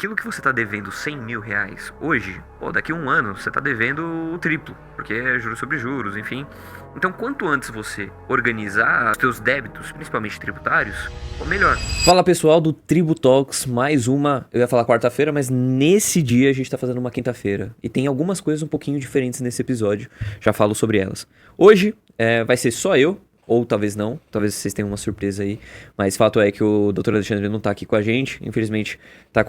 aquilo que você está devendo 100 mil reais hoje, daqui a um ano você está devendo o triplo, porque é juros sobre juros, enfim. Então, quanto antes você organizar os seus débitos, principalmente tributários, melhor. Fala pessoal do Tribu Talks, mais uma, eu ia falar quarta-feira, mas nesse dia a gente tá fazendo uma quinta-feira. E tem algumas coisas um pouquinho diferentes nesse episódio, já falo sobre elas. Hoje vai ser só eu, ou talvez não, talvez vocês tenham uma surpresa aí. Mas fato é que o Dr. Alexandre não tá aqui com a gente, infelizmente tá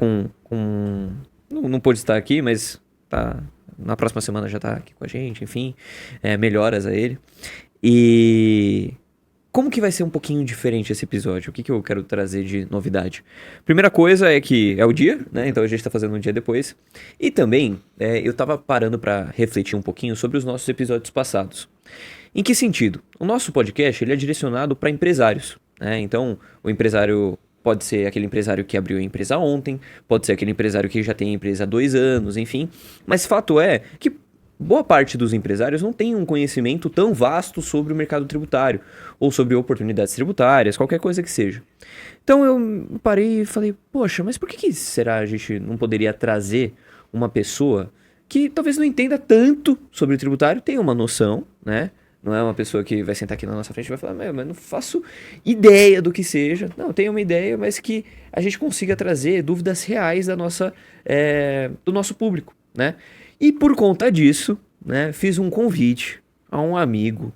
não pôde estar aqui, mas tá... Na próxima semana já tá aqui com a gente, enfim, melhoras a ele. E... como que vai ser um pouquinho diferente esse episódio? O que eu quero trazer de novidade? Primeira coisa é que é o dia, né? Então a gente tá fazendo um dia depois. E também, eu tava parando pra refletir um pouquinho sobre os nossos episódios passados. Em que sentido? O nosso podcast, ele é direcionado para empresários, né? Então, o empresário pode ser aquele empresário que abriu a empresa ontem, pode ser aquele empresário que já tem a empresa há 2 anos, enfim. Mas fato é que boa parte dos empresários não tem um conhecimento tão vasto sobre o mercado tributário, ou sobre oportunidades tributárias, qualquer coisa que seja. Então eu parei e falei, poxa, mas por que será a gente não poderia trazer uma pessoa que talvez não entenda tanto sobre o tributário, tenha uma noção, né? Não é uma pessoa que vai sentar aqui na nossa frente e vai falar, mas não faço ideia do que seja. Não, tenho uma ideia, mas que a gente consiga trazer dúvidas reais do nosso público, né? E por conta disso, né, fiz um convite a um amigo,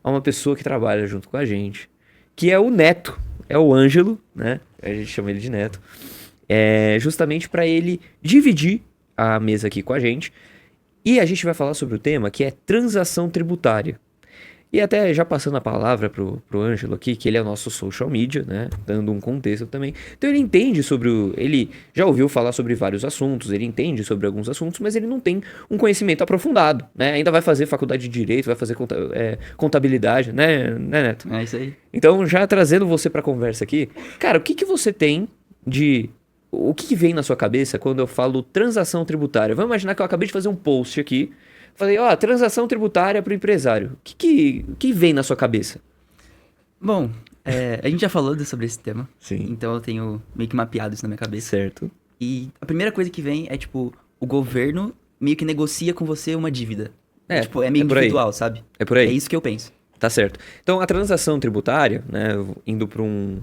a uma pessoa que trabalha junto com a gente, que é o Neto, é o Ângelo, né? A gente chama ele de Neto. Justamente para ele dividir a mesa aqui com a gente. E a gente vai falar sobre o tema que é transação tributária. E até já passando a palavra pro Ângelo aqui, que ele é o nosso social media, né? Dando um contexto também. Então ele entende ele já ouviu falar sobre vários assuntos, ele entende sobre alguns assuntos, mas ele não tem um conhecimento aprofundado, né? Ainda vai fazer faculdade de Direito, vai fazer contabilidade, né, Neto? É isso aí. Então, já trazendo você pra conversa aqui, cara, o que você tem de... O que vem na sua cabeça quando eu falo transação tributária? Vamos imaginar que eu acabei de fazer um post aqui. Falei, transação tributária para o empresário. O que vem na sua cabeça? Bom, a gente já falou sobre esse tema. Sim. Então eu tenho meio que mapeado isso na minha cabeça. Certo. E a primeira coisa que vem é, tipo, o governo meio que negocia com você uma dívida. É meio individual, sabe? É por aí. É isso que eu penso. Tá certo. Então, a transação tributária, né, indo para um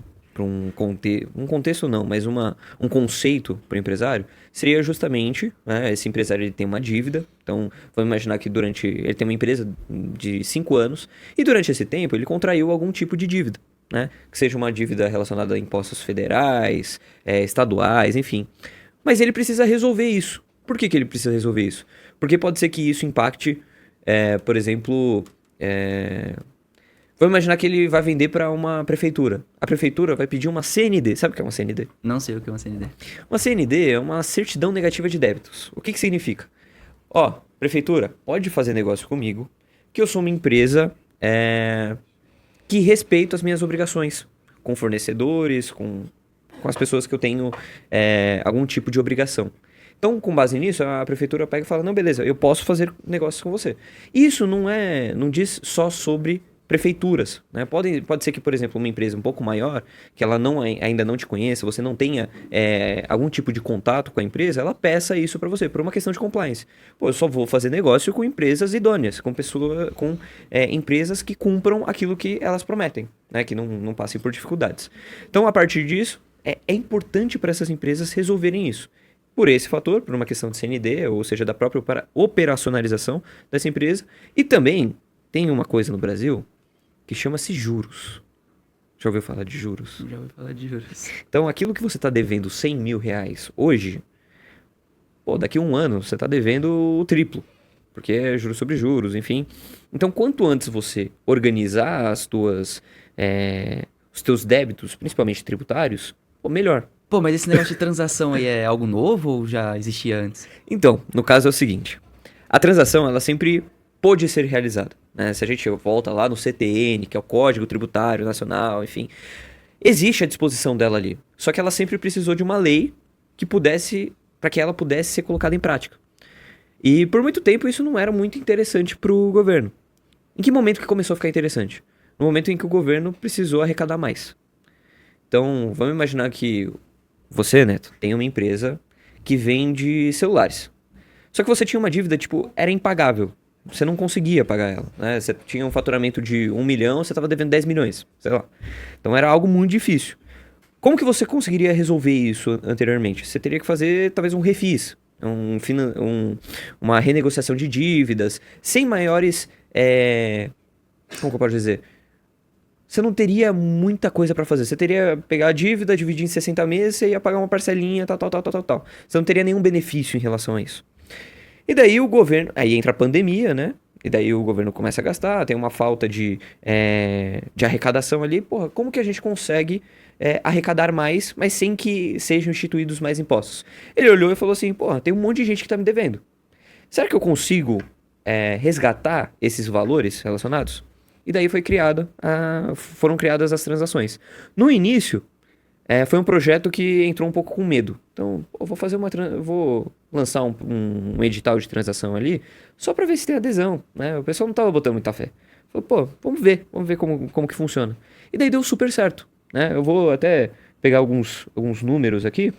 contexto não, mas um conceito para o empresário, seria justamente, né, esse empresário ele tem uma dívida, então vamos imaginar que ele tem uma empresa de 5 anos, e durante esse tempo ele contraiu algum tipo de dívida, né, que seja uma dívida relacionada a impostos federais, estaduais, enfim. Mas ele precisa resolver isso. Por que ele precisa resolver isso? Porque pode ser que isso impacte, por exemplo... Vamos imaginar que ele vai vender para uma prefeitura. A prefeitura vai pedir uma CND. Sabe o que é uma CND? Não sei o que é uma CND. Uma CND é uma certidão negativa de débitos. O que significa? Prefeitura, pode fazer negócio comigo, que eu sou uma empresa que respeito as minhas obrigações com fornecedores, com as pessoas que eu tenho algum tipo de obrigação. Então, com base nisso, a prefeitura pega e fala, não, beleza, eu posso fazer negócios com você. Isso não diz só sobre prefeituras, né? Pode ser que, por exemplo, uma empresa um pouco maior, que ela ainda não te conheça, você não tenha algum tipo de contato com a empresa, ela peça isso para você, por uma questão de compliance. Eu só vou fazer negócio com empresas idôneas, com empresas que cumpram aquilo que elas prometem, né? Que não passem por dificuldades. Então, a partir disso, é importante para essas empresas resolverem isso. Por esse fator, por uma questão de CND, ou seja, da própria operacionalização dessa empresa. E também tem uma coisa no Brasil que chama-se juros. Já ouviu falar de juros? Já ouvi falar de juros. Então, aquilo que você está devendo 100 mil reais hoje, daqui a um ano você está devendo o triplo. Porque é juros sobre juros, enfim. Então, quanto antes você organizar os teus débitos, principalmente tributários, melhor. Mas esse negócio de transação aí é algo novo ou já existia antes? Então, no caso é o seguinte. A transação, ela sempre pôde ser realizada, né? Se a gente volta lá no CTN, que é o Código Tributário Nacional, enfim, existe a disposição dela ali. Só que ela sempre precisou de uma lei para que ela pudesse ser colocada em prática. E por muito tempo isso não era muito interessante para o governo. Em que momento que começou a ficar interessante? No momento em que o governo precisou arrecadar mais. Então, vamos imaginar que você, Neto, tem uma empresa que vende celulares. Só que você tinha uma dívida, tipo, era impagável. Você não conseguia pagar ela, né? Você tinha um faturamento de 1 milhão, você estava devendo 10 milhões, sei lá. Então era algo muito difícil. Como que você conseguiria resolver isso anteriormente? Você teria que fazer, talvez, um refis, uma renegociação de dívidas, sem maiores... como que eu posso dizer? Você não teria muita coisa pra fazer. Você teria que pegar a dívida, dividir em 60 meses, você ia pagar uma parcelinha, tal. Você não teria nenhum benefício em relação a isso. E daí o governo... Aí entra a pandemia, né? E daí o governo começa a gastar, tem uma falta de arrecadação ali. Porra, como que a gente consegue arrecadar mais, mas sem que sejam instituídos mais impostos? Ele olhou e falou assim, porra, tem um monte de gente que tá me devendo. Será que eu consigo resgatar esses valores relacionados? E daí foram criadas as transações. No início, foi um projeto que entrou um pouco com medo. Então, eu vou lançar um edital de transação ali, só para ver se tem adesão, né? O pessoal não tava botando muita fé. Falei, pô, vamos ver como que funciona. E daí deu super certo, né? Eu vou até pegar alguns números aqui,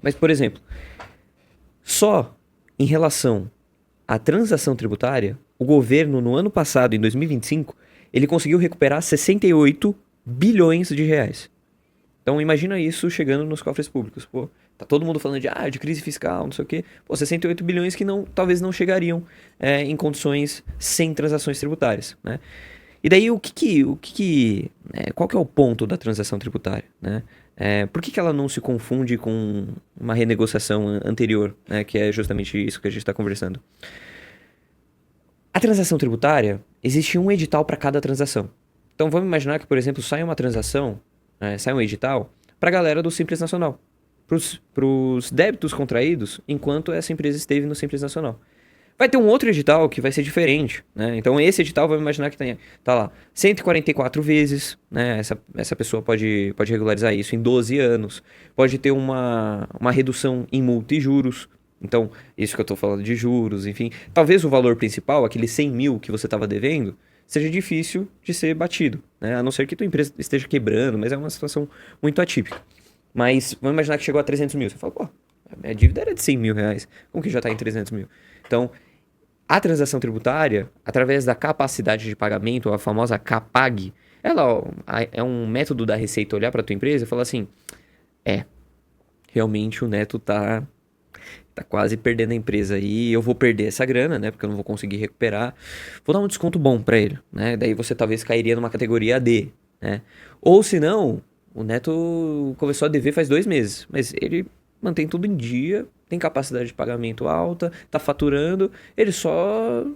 mas, por exemplo, só em relação à transação tributária, o governo, no ano passado, em 2025, ele conseguiu recuperar 68 bilhões de reais. Então imagina isso chegando nos cofres públicos. Pô, tá todo mundo falando de crise fiscal, não sei o quê. Pô, 68 bilhões que talvez não chegariam em condições sem transações tributárias, né? E daí qual que é o ponto da transação tributária, né? Por que ela não se confunde com uma renegociação anterior, né? Que é justamente isso que a gente está conversando. A transação tributária, existe um edital para cada transação. Então vamos imaginar que, por exemplo, sai uma transação, sai um edital para a galera do Simples Nacional, para os débitos contraídos enquanto essa empresa esteve no Simples Nacional. Vai ter um outro edital que vai ser diferente, né? Então esse edital, vamos imaginar que tá lá 144 vezes, né? Essa pessoa pode regularizar isso em 12 anos, pode ter uma redução em multa e juros. Então, isso que eu estou falando de juros, enfim. Talvez o valor principal, aquele 100 mil que você estava devendo, seja difícil de ser batido, né? A não ser que tua empresa esteja quebrando, mas é uma situação muito atípica. Mas vamos imaginar que chegou a 300 mil. Você fala, pô, a minha dívida era de 100 mil reais. Como que já está em 300 mil? Então, a transação tributária, através da capacidade de pagamento, a famosa CAPAG, ela é um método da Receita olhar para a tua empresa e falar assim, realmente o Neto tá quase perdendo a empresa aí, eu vou perder essa grana, né, porque eu não vou conseguir recuperar, vou dar um desconto bom para ele, né, daí você talvez cairia numa categoria D, né, ou se não, o Neto começou a dever faz 2 meses, mas ele mantém tudo em dia, tem capacidade de pagamento alta, tá faturando, ele só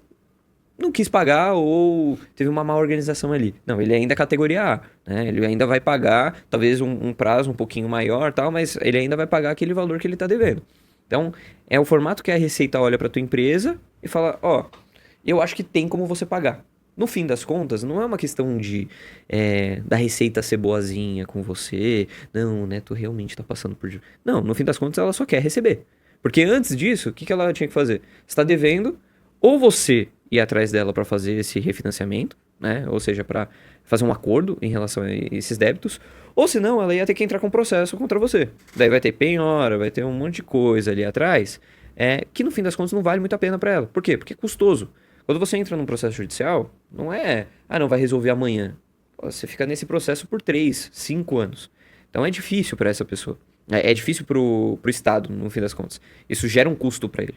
não quis pagar ou teve uma má organização ali. Não, ele ainda é categoria A, né? Ele ainda vai pagar, talvez um prazo um pouquinho maior, tal, mas ele ainda vai pagar aquele valor que ele tá devendo. Então, é o formato que a Receita olha para tua empresa e fala, eu acho que tem como você pagar. No fim das contas, não é uma questão da Receita ser boazinha com você. Não, né, tu realmente tá passando por... Não, no fim das contas, ela só quer receber. Porque antes disso, o que ela tinha que fazer? Você tá devendo, ou você ir atrás dela para fazer esse refinanciamento, né? Ou seja, para fazer um acordo em relação a esses débitos, ou senão ela ia ter que entrar com um processo contra você. Daí vai ter penhora, vai ter um monte de coisa ali atrás, que no fim das contas não vale muito a pena para ela. Por quê? Porque é custoso. Quando você entra num processo judicial, não não vai resolver amanhã. Você fica nesse processo por 3, 5 anos. Então é difícil para essa pessoa. É difícil pro Estado, no fim das contas. Isso gera um custo para ele.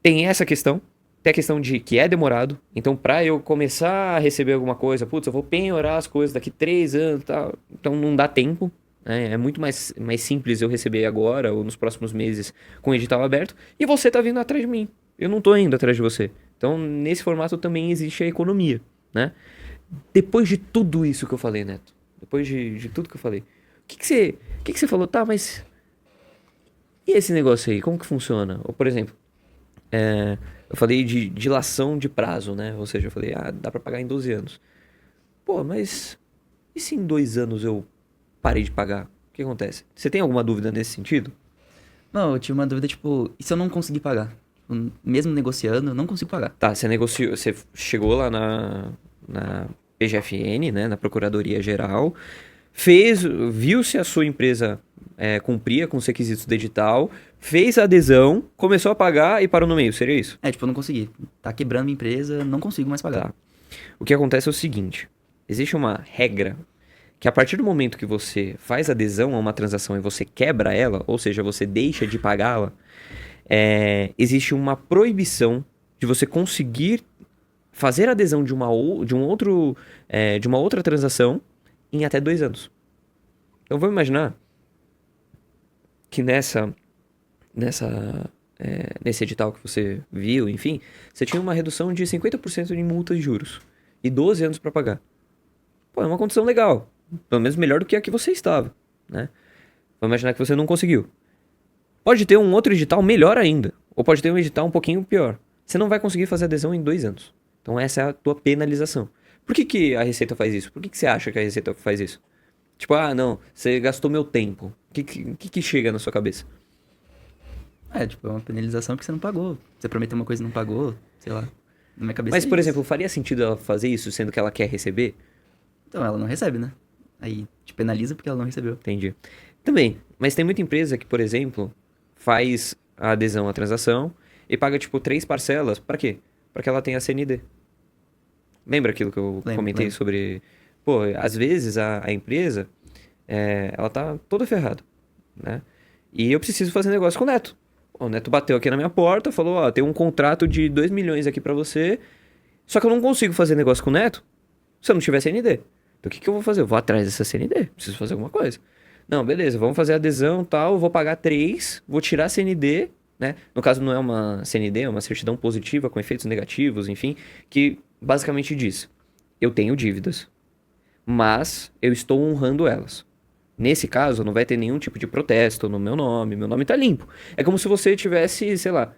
Tem essa questão. Tem a questão de que é demorado. Então, para eu começar a receber alguma coisa, putz, eu vou penhorar as coisas daqui 3 anos e tal. Então, não dá tempo. Né? É muito mais simples eu receber agora ou nos próximos meses com o edital aberto. E você tá vindo atrás de mim. Eu não tô indo atrás de você. Então, nesse formato também existe a economia, né? Depois de tudo isso que eu falei, Neto. Depois de tudo que eu falei. O que você falou? Tá, mas... E esse negócio aí? Como que funciona? Ou, por exemplo... Eu falei de dilação de prazo, né? Ou seja, eu falei, dá pra pagar em 12 anos. Pô, mas e se em 2 anos eu parei de pagar? O que acontece? Você tem alguma dúvida nesse sentido? Não, eu tive uma dúvida, tipo, e se eu não conseguir pagar? Mesmo negociando, eu não consigo pagar. Tá, você chegou lá na PGFN, né? Na Procuradoria Geral, viu se a sua empresa cumpria com os requisitos do edital, fez a adesão, começou a pagar e parou no meio, seria isso? Tipo, eu não consegui. Tá quebrando minha empresa, não consigo mais pagar. Tá. O que acontece é o seguinte, existe uma regra que a partir do momento que você faz adesão a uma transação e você quebra ela, ou seja, você deixa de pagá-la, existe uma proibição de você conseguir fazer adesão de uma outra transação em até 2 anos. Então vamos imaginar que nesse edital que você viu, enfim, você tinha uma redução de 50% em multas de juros e 12 anos para pagar. Pô, é uma condição legal, pelo menos melhor do que a que você estava, né? Vamos imaginar que você não conseguiu. Pode ter um outro edital melhor ainda, ou pode ter um edital um pouquinho pior. Você não vai conseguir fazer adesão em 2 anos. Então essa é a tua penalização. Por que a Receita faz isso? Por que você acha que a Receita faz isso? Tipo, não, você gastou meu tempo. O que chega na sua cabeça? Tipo, é uma penalização porque você não pagou. Você prometeu uma coisa e não pagou, sei lá. Na minha cabeça Mas, por isso. exemplo, faria sentido ela fazer isso sendo que ela quer receber? Então, ela não recebe, né? Aí te penaliza porque ela não recebeu. Entendi. Também, mas tem muita empresa que, por exemplo, faz a adesão à transação e paga, tipo, 3 parcelas. Pra quê? Pra que ela tenha a CND. Lembra aquilo que eu comentei lembro. sobre... Pô, às vezes a empresa, ela tá toda ferrada, né? E eu preciso fazer negócio com o Neto. O Neto bateu aqui na minha porta, falou, tem um contrato de 2 milhões aqui pra você, só que eu não consigo fazer negócio com o Neto se eu não tiver CND. Então o que eu vou fazer? Eu vou atrás dessa CND, preciso fazer alguma coisa. Não, beleza, vamos fazer a adesão e tal, eu vou pagar 3, vou tirar a CND, né? No caso não é uma CND, é uma certidão positiva com efeitos negativos, enfim, que basicamente diz, eu tenho dívidas, mas eu estou honrando elas. Nesse caso, não vai ter nenhum tipo de protesto no meu nome tá limpo. É como se você tivesse, sei lá,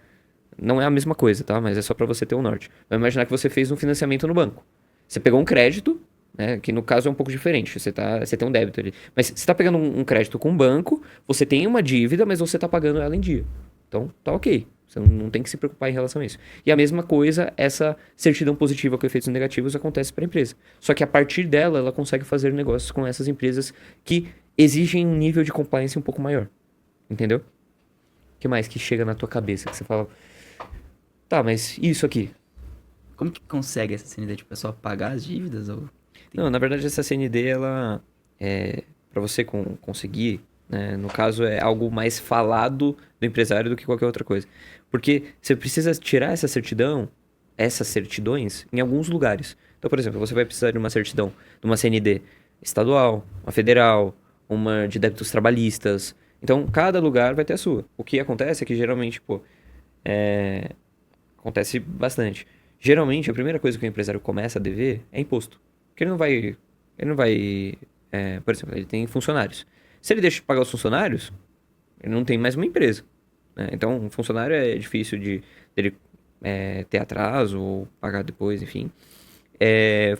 não é a mesma coisa, tá? Mas é só pra você ter um norte. Vai imaginar que você fez um financiamento no banco. Você pegou um crédito, né? Que no caso é um pouco diferente, você tem um débito ali. Mas você tá pegando um crédito com um banco, você tem uma dívida, mas você tá pagando ela em dia. Então, tá ok. Você não tem que se preocupar em relação a isso. E a mesma coisa, essa certidão positiva com efeitos negativos acontece para a empresa. Só que a partir dela, ela consegue fazer negócios com essas empresas que exigem um nível de compliance um pouco maior. Entendeu? O que mais que chega na tua cabeça que você fala... Tá, mas isso aqui? Como que consegue essa CND? Tipo, é só pagar as dívidas? Ou... Não, na verdade essa CND, ela... para você conseguir... Né? No caso, é algo mais falado do empresário do que qualquer outra coisa. Porque você precisa tirar essas certidões em alguns lugares. Então, por exemplo, você vai precisar de uma certidão, de uma CND estadual, uma federal, uma de débitos trabalhistas. Então, cada lugar vai ter a sua. O que acontece é que geralmente, acontece bastante. Geralmente, a primeira coisa que o empresário começa a dever é imposto. Porque ele não vai, por exemplo, ele tem funcionários. Se ele deixa de pagar os funcionários, ele não tem mais uma empresa, né? Então, um funcionário é difícil dele ter atraso ou pagar depois, enfim.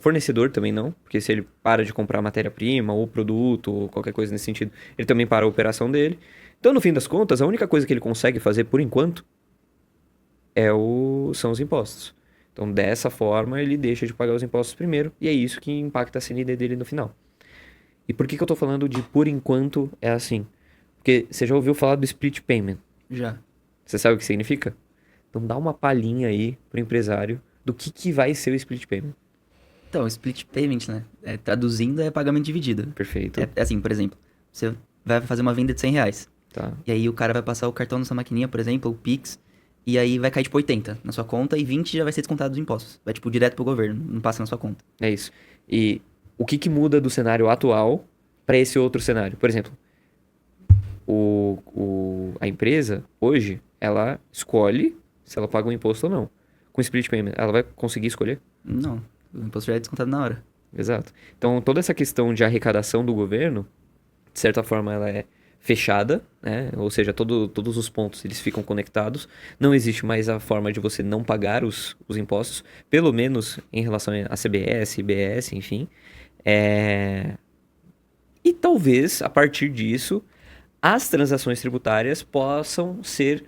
Fornecedor também não, porque se ele para de comprar matéria-prima ou produto ou qualquer coisa nesse sentido, ele também para a operação dele. Então, no fim das contas, a única coisa que ele consegue fazer por enquanto são os impostos. Então, dessa forma, ele deixa de pagar os impostos primeiro e é isso que impacta a CND dele no final. E por que eu tô falando de por enquanto é assim? Porque você já ouviu falar do split payment? Já. Você sabe o que significa? Então dá uma palhinha aí pro empresário do que vai ser o split payment. Então, split payment, né? Traduzindo, é pagamento dividido. Perfeito. É assim, por exemplo, você vai fazer uma venda de R$100. Tá. E aí o cara vai passar o cartão na sua maquininha, por exemplo, o Pix, e aí vai cair tipo 80 na sua conta e 20 já vai ser descontado dos impostos. Vai tipo direto pro governo, não passa na sua conta. É isso. E o que muda do cenário atual para esse outro cenário? Por exemplo, a empresa, hoje, ela escolhe se ela paga um imposto ou não. Com split payment, ela vai conseguir escolher? Não, o imposto já é descontado na hora. Exato. Então, toda essa questão de arrecadação do governo, de certa forma, ela é fechada, né? Ou seja, todos os pontos eles ficam conectados. Não existe mais a forma de você não pagar os impostos, pelo menos em relação a CBS, IBS, enfim. E talvez, a partir disso, as transações tributárias possam ser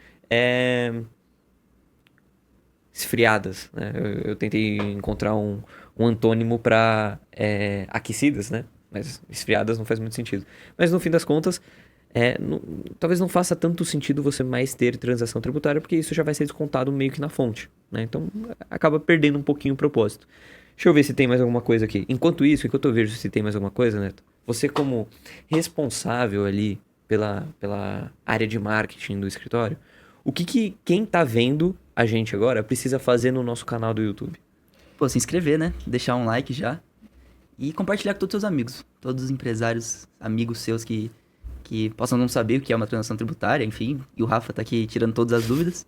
esfriadas, né? Eu tentei encontrar um antônimo para aquecidas, né? Mas esfriadas não faz muito sentido. Mas no fim das contas, talvez não faça tanto sentido você mais ter transação tributária, porque isso já vai ser descontado meio que na fonte, né? Então acaba perdendo um pouquinho o propósito. Deixa eu ver se tem mais alguma coisa aqui. Enquanto eu vejo se tem mais alguma coisa, Neto, você como responsável ali pela área de marketing do escritório, o que quem tá vendo a gente agora precisa fazer no nosso canal do YouTube? Pô, se inscrever, né? Deixar um like já. E compartilhar com todos os seus amigos. Todos os empresários, amigos seus que possam não saber o que é uma transação tributária, enfim. E o Rafa tá aqui tirando todas as dúvidas.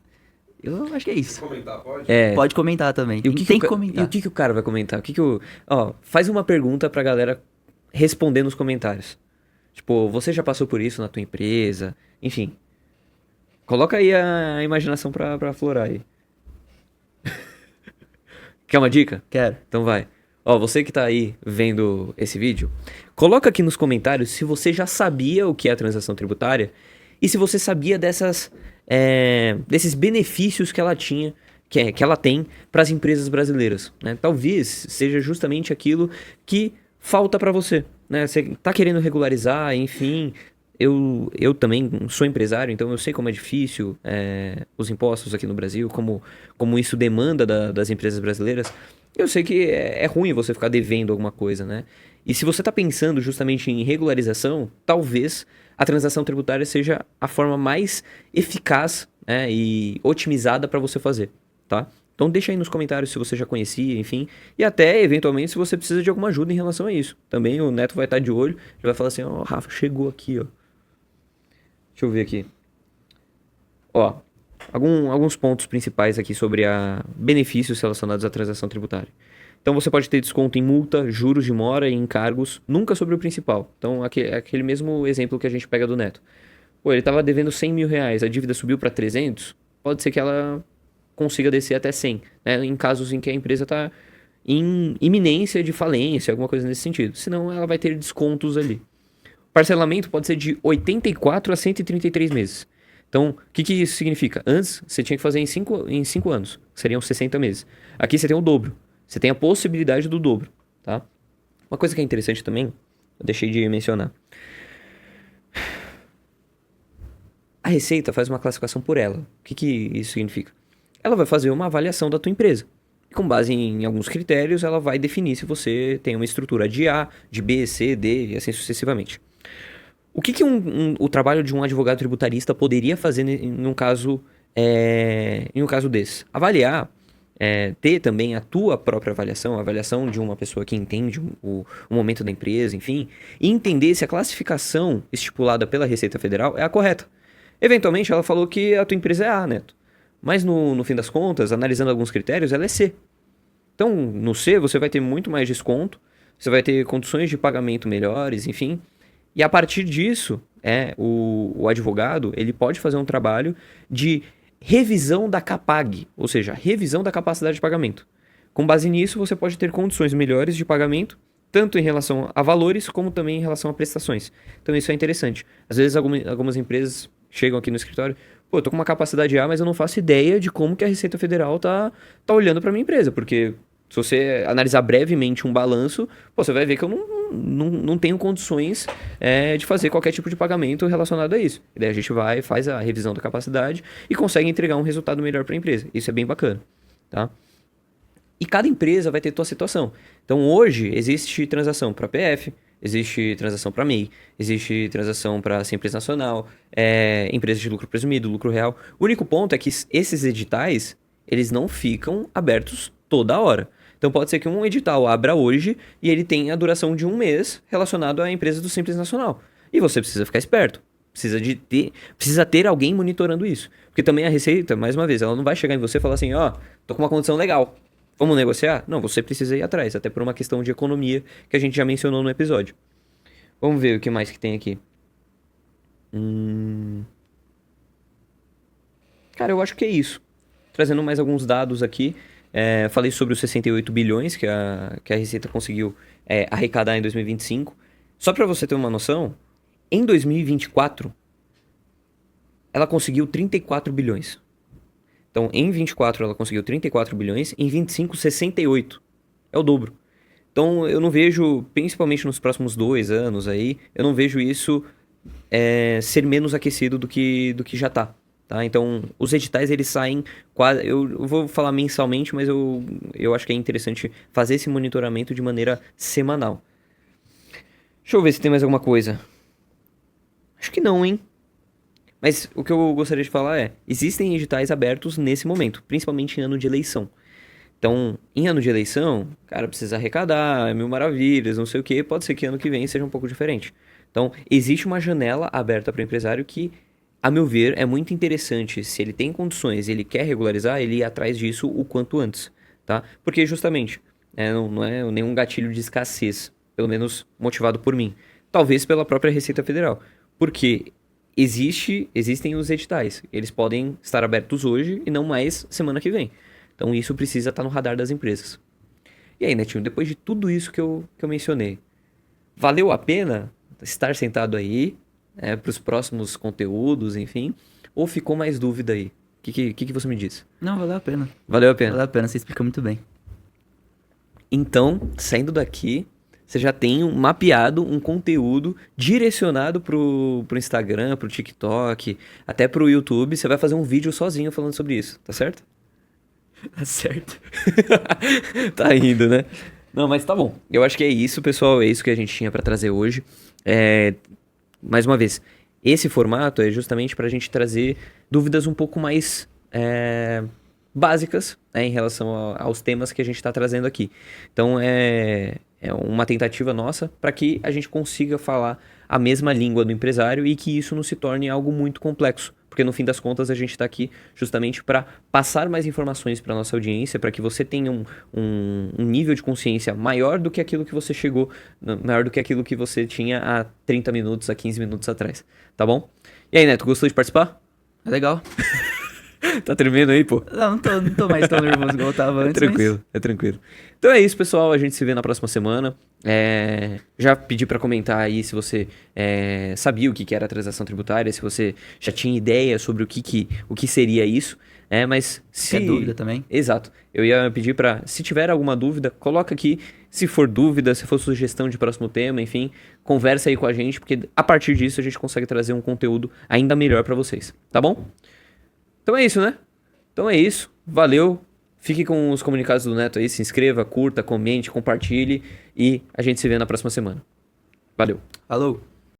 Eu acho que é isso. Comentar, pode? Pode comentar também. E o que Tem que que o comentar. E o que o cara vai comentar? Faz uma pergunta pra galera responder nos comentários. Tipo, você já passou por isso na tua empresa? Enfim. Coloca aí a imaginação pra aflorar aí. Quer uma dica? Quero. Então vai. Você que tá aí vendo esse vídeo, coloca aqui nos comentários se você já sabia o que é a transação tributária e se você sabia desses benefícios que ela tinha, que ela tem para as empresas brasileiras, né? Talvez seja justamente aquilo que falta para você, né? Você tá querendo regularizar, enfim. Eu também sou empresário, então eu sei como é difícil os impostos aqui no Brasil, como isso demanda das empresas brasileiras. Eu sei que é ruim você ficar devendo alguma coisa, né? E se você está pensando justamente em regularização, talvez a transação tributária seja a forma mais eficaz, né, e otimizada para você fazer, tá? Então deixa aí nos comentários se você já conhecia, enfim. E até, eventualmente, se você precisa de alguma ajuda em relação a isso. Também o Neto vai estar de olho, ele vai falar assim, Rafa, chegou aqui, ó. Deixa eu ver aqui. Alguns pontos principais aqui sobre benefícios relacionados à transação tributária. Então você pode ter desconto em multa, juros de mora e encargos, nunca sobre o principal. Então aquele mesmo exemplo que a gente pega do Neto. Ele estava devendo 100 mil reais, a dívida subiu para 300, pode ser que ela consiga descer até 100, né? Em casos em que a empresa está em iminência de falência, alguma coisa nesse sentido. Senão ela vai ter descontos ali. Parcelamento pode ser de 84 a 133 meses. Então, o que isso significa? Antes, você tinha que fazer em 5 anos, que seriam 60 meses. Aqui você tem o dobro. Você tem a possibilidade do dobro, tá? Uma coisa que é interessante também, eu deixei de mencionar. A Receita faz uma classificação por ela. O que isso significa? Ela vai fazer uma avaliação da tua empresa. E com base em alguns critérios, ela vai definir se você tem uma estrutura de A, de B, C, D e assim sucessivamente. O que o trabalho de um advogado tributarista poderia fazer em um caso desse? Avaliar, ter também a tua própria avaliação, a avaliação de uma pessoa que entende o momento da empresa, enfim, e entender se a classificação estipulada pela Receita Federal é a correta. Eventualmente, ela falou que a tua empresa é A, Neto. Mas no fim das contas, analisando alguns critérios, ela é C. Então, no C, você vai ter muito mais desconto, você vai ter condições de pagamento melhores, enfim. E a partir disso, o advogado ele pode fazer um trabalho de revisão da CAPAG, ou seja, revisão da capacidade de pagamento. Com base nisso, você pode ter condições melhores de pagamento, tanto em relação a valores, como também em relação a prestações. Então isso é interessante. Às vezes algumas empresas chegam aqui no escritório, eu tô com uma capacidade A, mas eu não faço ideia de como que a Receita Federal tá olhando para minha empresa, porque se você analisar brevemente um balanço, você vai ver que eu não tenho condições de fazer qualquer tipo de pagamento relacionado a isso. E daí a gente faz a revisão da capacidade e consegue entregar um resultado melhor para a empresa. Isso é bem bacana, tá? E cada empresa vai ter sua situação. Então hoje existe transação para PF, existe transação para MEI, existe transação para Simples Nacional, empresa de lucro presumido, lucro real. O único ponto é que esses editais, eles não ficam abertos toda hora. Então pode ser que um edital abra hoje e ele tenha a duração de 1 mês relacionado à empresa do Simples Nacional. E você precisa ficar esperto. Precisa ter alguém monitorando isso. Porque também a Receita, mais uma vez, ela não vai chegar em você e falar assim, tô com uma condição legal, vamos negociar? Não, você precisa ir atrás, até por uma questão de economia que a gente já mencionou no episódio. Vamos ver o que mais que tem aqui. Cara, eu acho que é isso. Trazendo mais alguns dados aqui. Falei sobre os 68 bilhões que a Receita conseguiu arrecadar em 2025. Só para você ter uma noção, em 2024, ela conseguiu 34 bilhões. Então, em 24 ela conseguiu 34 bilhões, em 25, 68. É o dobro. Então, eu não vejo, principalmente nos próximos 2 anos aí, eu não vejo isso ser menos aquecido do que já tá. Tá? Então, os editais, eles saem quase... Eu vou falar mensalmente, mas eu acho que é interessante fazer esse monitoramento de maneira semanal. Deixa eu ver se tem mais alguma coisa. Acho que não, hein? Mas o que eu gostaria de falar é... Existem editais abertos nesse momento, principalmente em ano de eleição. Então, em ano de eleição, cara, precisa arrecadar, 1000 maravilhas, não sei o quê. Pode ser que ano que vem seja um pouco diferente. Então, existe uma janela aberta para o empresário que, a meu ver, é muito interessante. Se ele tem condições e ele quer regularizar, ele ir atrás disso o quanto antes, tá? Porque, justamente, não é nenhum gatilho de escassez, pelo menos motivado por mim. Talvez pela própria Receita Federal. Porque existem os editais. Eles podem estar abertos hoje e não mais semana que vem. Então, isso precisa estar no radar das empresas. E aí, Netinho, depois de tudo isso que eu mencionei, valeu a pena estar sentado aí para os próximos conteúdos, enfim? Ou ficou mais dúvida aí? O que você me diz? Não, valeu a pena. Valeu a pena. Valeu a pena, você explica muito bem. Então, saindo daqui, você já tem mapeado um conteúdo direcionado pro Instagram, pro TikTok, até pro YouTube. Você vai fazer um vídeo sozinho falando sobre isso, tá certo? Tá certo. Tá indo, né? Não, mas tá bom. Eu acho que é isso, pessoal. É isso que a gente tinha pra trazer hoje. Mais uma vez, esse formato é justamente pra gente trazer dúvidas um pouco mais básicas, né, em relação aos temas que a gente tá trazendo aqui. Então, é uma tentativa nossa para que a gente consiga falar a mesma língua do empresário e que isso não se torne algo muito complexo. Porque no fim das contas a gente está aqui justamente para passar mais informações para nossa audiência, para que você tenha um nível de consciência maior do que aquilo que você chegou, maior do que aquilo que você tinha há 30 minutos, há 15 minutos atrás, tá bom? E aí, Neto, gostou de participar? É legal. Tá tremendo aí, pô? Não tô mais tão nervoso igual eu tava antes. Tranquilo, é tranquilo. Então é isso, pessoal. A gente se vê na próxima semana. Já pedi pra comentar aí se você sabia o que era a transação tributária, se você já tinha ideia sobre o que seria isso. Mas se... Quer dúvida também? Exato. Eu ia pedir pra, se tiver alguma dúvida, coloca aqui. Se for dúvida, se for sugestão de próximo tema, enfim, conversa aí com a gente, porque a partir disso a gente consegue trazer um conteúdo ainda melhor pra vocês, tá bom? Então é isso, né? Então é isso. Valeu. Fique com os comunicados do Neto aí. Se inscreva, curta, comente, compartilhe. E a gente se vê na próxima semana. Valeu. Falou.